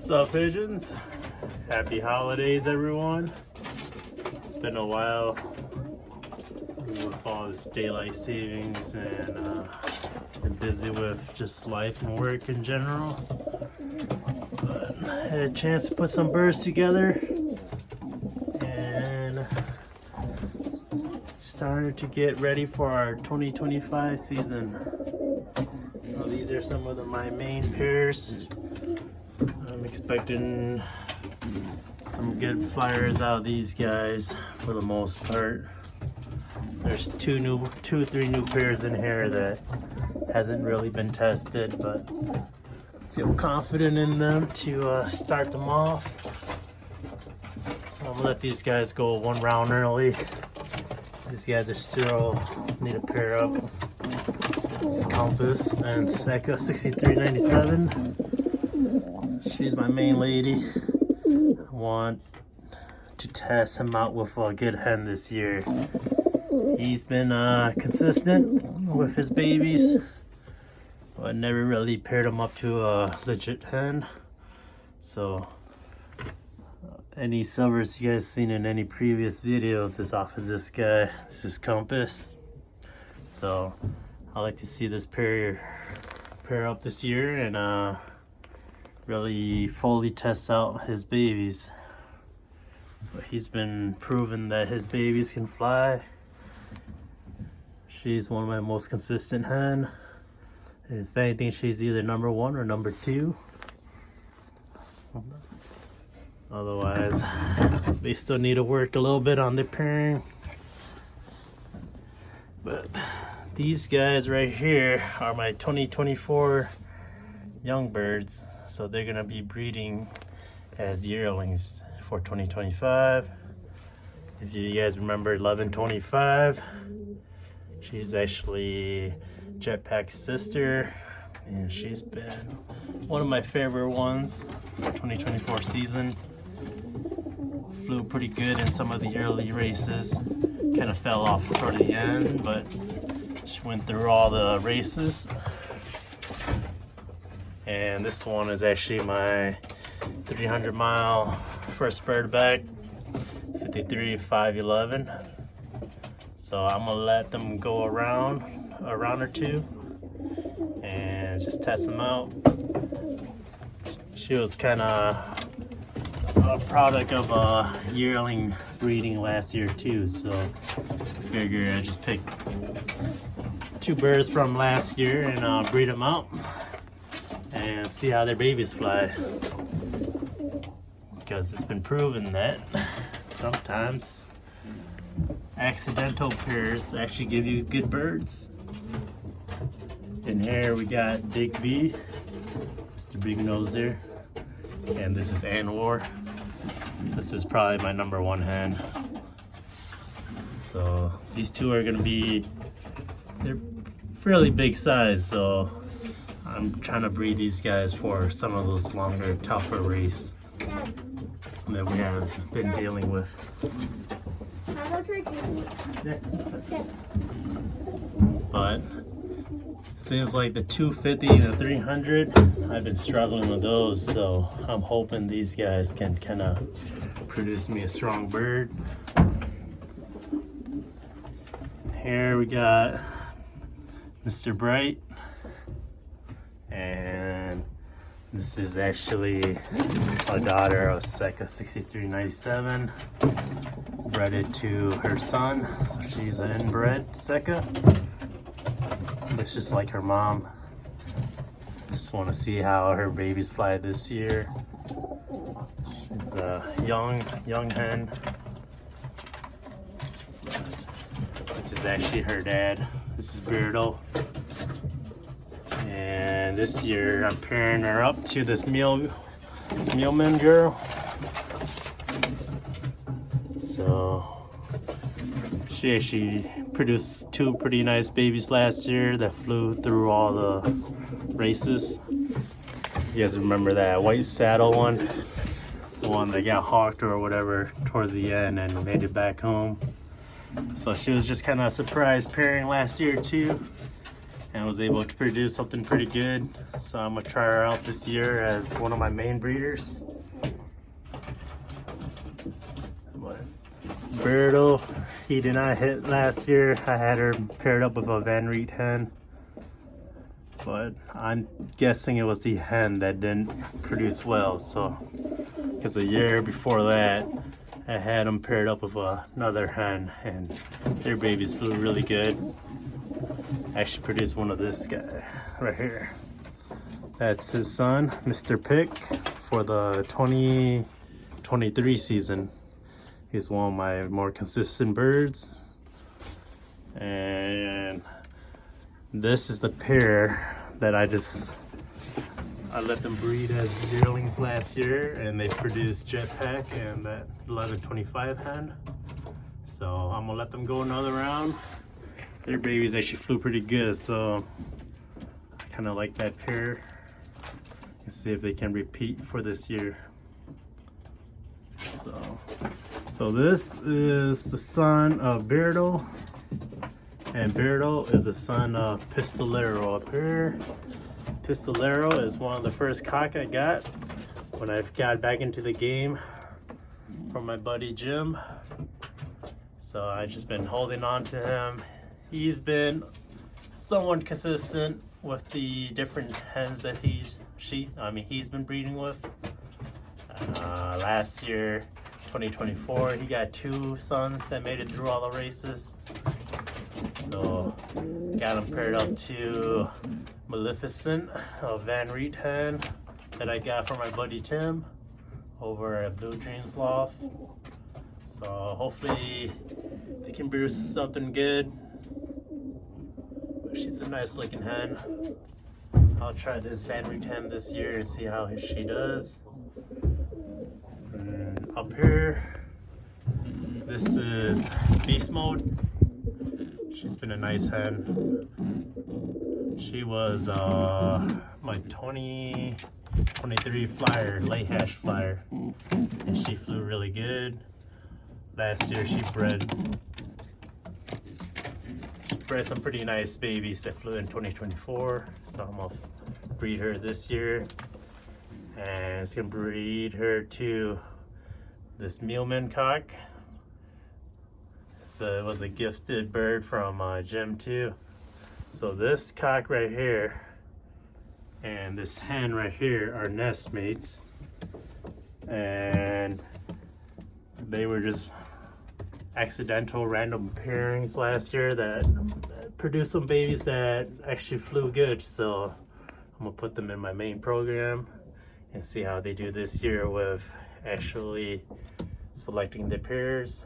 What's up, pigeons? Happy holidays, everyone. It's been a while with all this daylight savings and been busy with just life and work in general. But I had a chance to put some birds together and started to get ready for our 2025 season. So these are some of my main pairs. I'm expecting some good flyers out of these guys for the most part. There's two, three new pairs in here that hasn't really been tested, but feel confident in them to start them off. So I'm gonna let these guys go one round early. These guys are still need to pair up. So this is Compass and Seca 6397. She's my main lady. I want to test him out with a good hen this year. He's been consistent with his babies, but never really paired him up to a legit hen. So any silvers you guys seen in any previous videos is off of this guy. This is Compass. So I like to see this pair up this year and really fully test out his babies. So he's been proven that his babies can fly. She's one of my most consistent hen. If anything, she's either number 1 or number 2. Otherwise, they still need to work a little bit on their pairing. But these guys right here are my 2024 young birds. So they're gonna be breeding as yearlings for 2025. If you guys remember 1125, she's actually Jetpack's sister, and she's been one of my favorite ones for 2024 season. Flew pretty good in some of the early races. Kind of fell off toward the end, but she went through all the races. And this one is actually my 300-mile first bird back, 53.511. So I'm gonna let them go a round or two and just test them out. She was kind of a product of a yearling breeding last year too, so figure I just picked 2 birds from last year and breed them out and see how their babies fly, because it's been proven that sometimes accidental pairs actually give you good birds. In here we got Big B, Mr. Big Nose there, and this is Anwar. This is probably my number 1 hen. So these two are gonna be, they're fairly big size, so I'm trying to breed these guys for some of those longer, tougher races that we have been dealing with. But seems like the 250 and the 300, I've been struggling with those, so I'm hoping these guys can kind of produce me a strong bird. Here we got Mr. Brigh, and this is actually a daughter of Seca 6397, bred to her son, so she's an inbred Seca. Looks just like her mom. Just want to see how her babies fly this year. She's a young hen. This is actually her dad. This is Berle. And this year I'm pairing her up to this Mealman girl. So she actually produced 2 pretty nice babies last year that flew through all the races. You guys remember that white saddle one? The one that got hawked or whatever towards the end and made it back home. So she was just kind of a surprise pairing last year too. and was able to produce something pretty good. So I'm gonna try her out this year as one of my main breeders. Berle, he did not hit last year. I had her paired up with a Van Riet hen, but I'm guessing it was the hen that didn't produce well. So, because the year before that, I had them paired up with another hen, and their babies flew really good. I actually produced one of this guy right here. That's his son, Mr. Pick, for the 2023 season. He's one of my more consistent birds. And this is the pair that I let them breed as yearlings last year, and they produced Jetpack and that 1125 hen. So I'm gonna let them go another round. Their babies actually flew pretty good, so I kind of like that pair. Let's see if they can repeat for this year. So this is the son of Berle, and Berle is the son of Pistolero up here. Pistolero is one of the first cock I got when I got back into the game from my buddy Jim. So I've just been holding on to him. He's been somewhat consistent with the different hens that he's been breeding with. Last year, 2024, he got 2 sons that made it through all the races. So got him paired up to Maleficent, a Van Riet hen that I got from my buddy Tim over at Blue Dreams Loft. So hopefully they can produce something good. She's a nice looking hen. I'll try this Van Riet hen this year and see how she does. And up here, this is Beast Mode. She's been a nice hen. She was my 2023 flyer, late hash flyer, and she flew really good. Last year she bred some pretty nice babies that flew in 2024, so I'm gonna breed her this year, and it's gonna breed her to this Mancock. It was a gifted bird from Jim too. So this cock right here and this hen right here are nest mates, and they were just accidental random pairings last year that produced some babies that actually flew good. So I'm gonna put them in my main program and see how they do this year with actually selecting the pairs.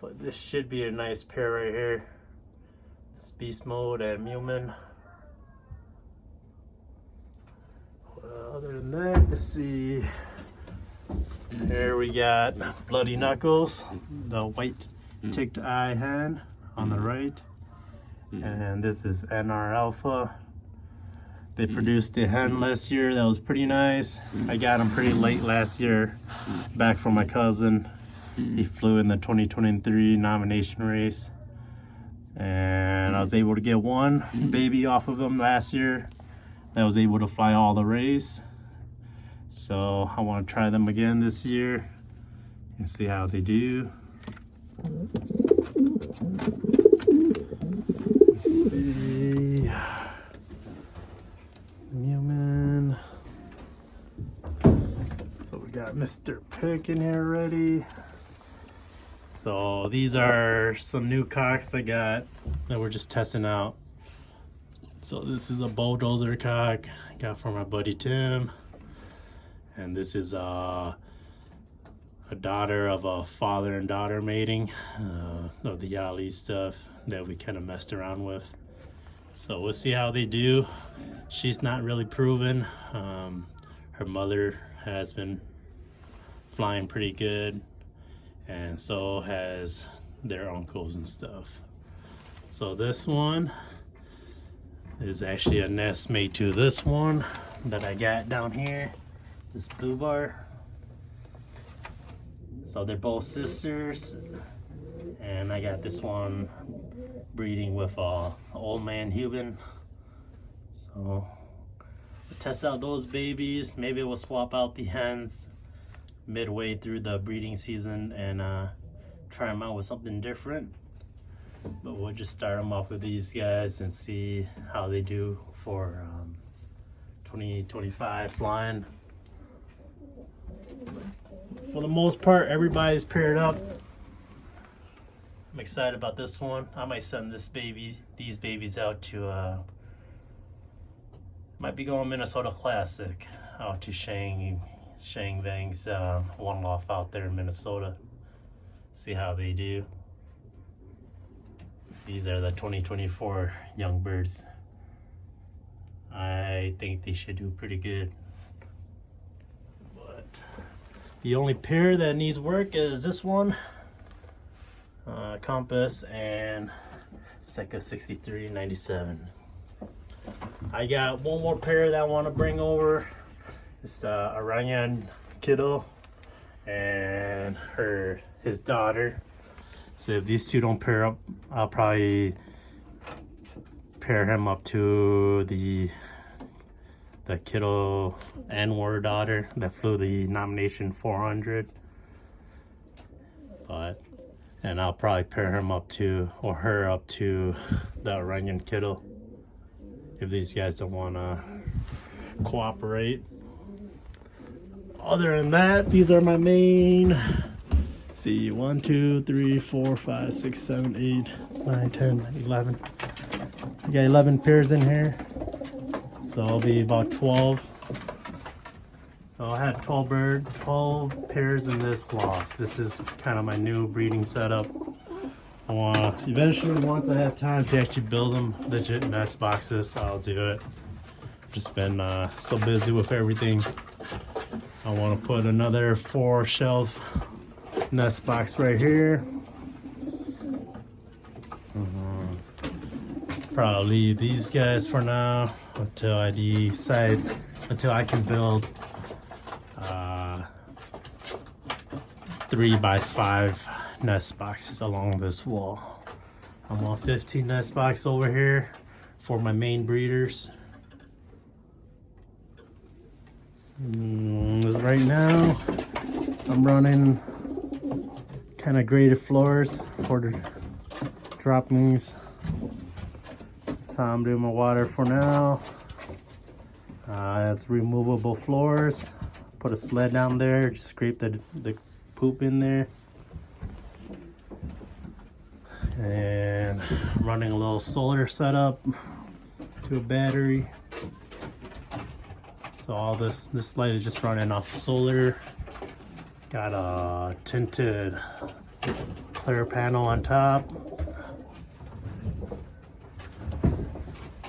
But this should be a nice pair right here. This Beast Mode and Mumin. Other than that, let's see. Here we got Bloody Knuckles, the white ticked eye hen on the right. And this is NR Alpha. They produced the hen last year. That was pretty nice. I got him pretty late last year, back from my cousin. He flew in the 2023 nomination race, and I was able to get one baby off of him last year that was able to fly all the race. So I want to try them again this year and see how they do. Let's see. Newman. So we got Mr. Pick in here already. So these are some new cocks I got that we're just testing out. So this is a Bulldozer cock I got from my buddy Tim. And this is a daughter of a father and daughter mating of the Yali stuff that we kind of messed around with. So we'll see how they do. She's not really proven. Her mother has been flying pretty good, and so has their uncles and stuff. So this one is actually a nest mate to this one that I got down here, this blue bar. So they're both sisters, And I got this one breeding with old man Cuban. So we'll test out those babies. Maybe we'll swap out the hens midway through the breeding season and try them out with something different. But we'll just start them off with these guys and see how they do for 2025 flying. For the most part, everybody's paired up. I'm excited about this one. I might send these babies out to might be going Minnesota Classic out to Shang Vang's one loft out there in Minnesota. See how they do. These are the 2024 young birds. I think they should do pretty good. But the only pair that needs work is this one, Compass and Seca 6397. I got one more pair that I want to bring over. It's the Aran Kdo and his daughter. So if these two don't pair up, I'll probably pair him up to the Kdo and her daughter that flew the nomination 400. And I'll probably pair him up to, or her up to, the Aran Kdo if these guys don't want to cooperate. Other than that, these are my main. See, 1, 2, 3, 4, 5, 6, 7, 8, 9, 10, 11. I got 11 pairs in here, so I'll be about 12. So I had 12 pairs in this loft. This is kind of my new breeding setup. Eventually, once I have time to actually build them legit nest boxes, I'll do it. Just been so busy with everything. I want to put another 4 shelf nest box right here. Probably leave these guys for now until I decide, until I can build 3x5 nest boxes along this wall. I'm on 15 nest box over here for my main breeders. Right now I'm running kind of graded floors for the droppings. That's how I'm doing my water for now. It's removable floors. Put a sled down there, just scrape the poop in there. And running a little solar setup to a battery. So all this light is just running off solar. Got a tinted clear panel on top.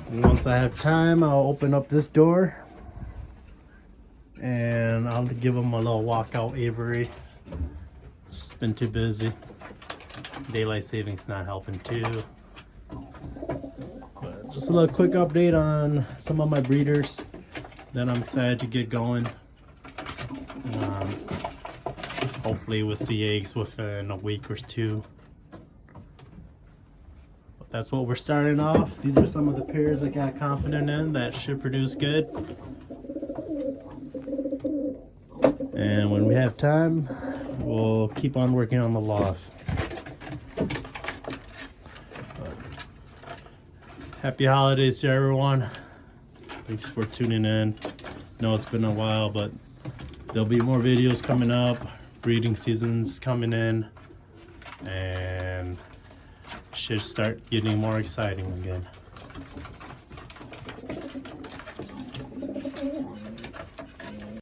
And once I have time, I'll open up this door and I'll give them a little walkout aviary. Just been too busy. Daylight savings not helping too. But just a little quick update on some of my breeders. Then I'm excited to get going. Hopefully we'll see eggs within a week or two. But that's what we're starting off. These are some of the pairs I got confident in that should produce good. And when we have time, we'll keep on working on the loft. Happy holidays to everyone. Thanks for tuning in. Know it's been a while, but there'll be more videos coming up. Breeding season's coming in, and should start getting more exciting again.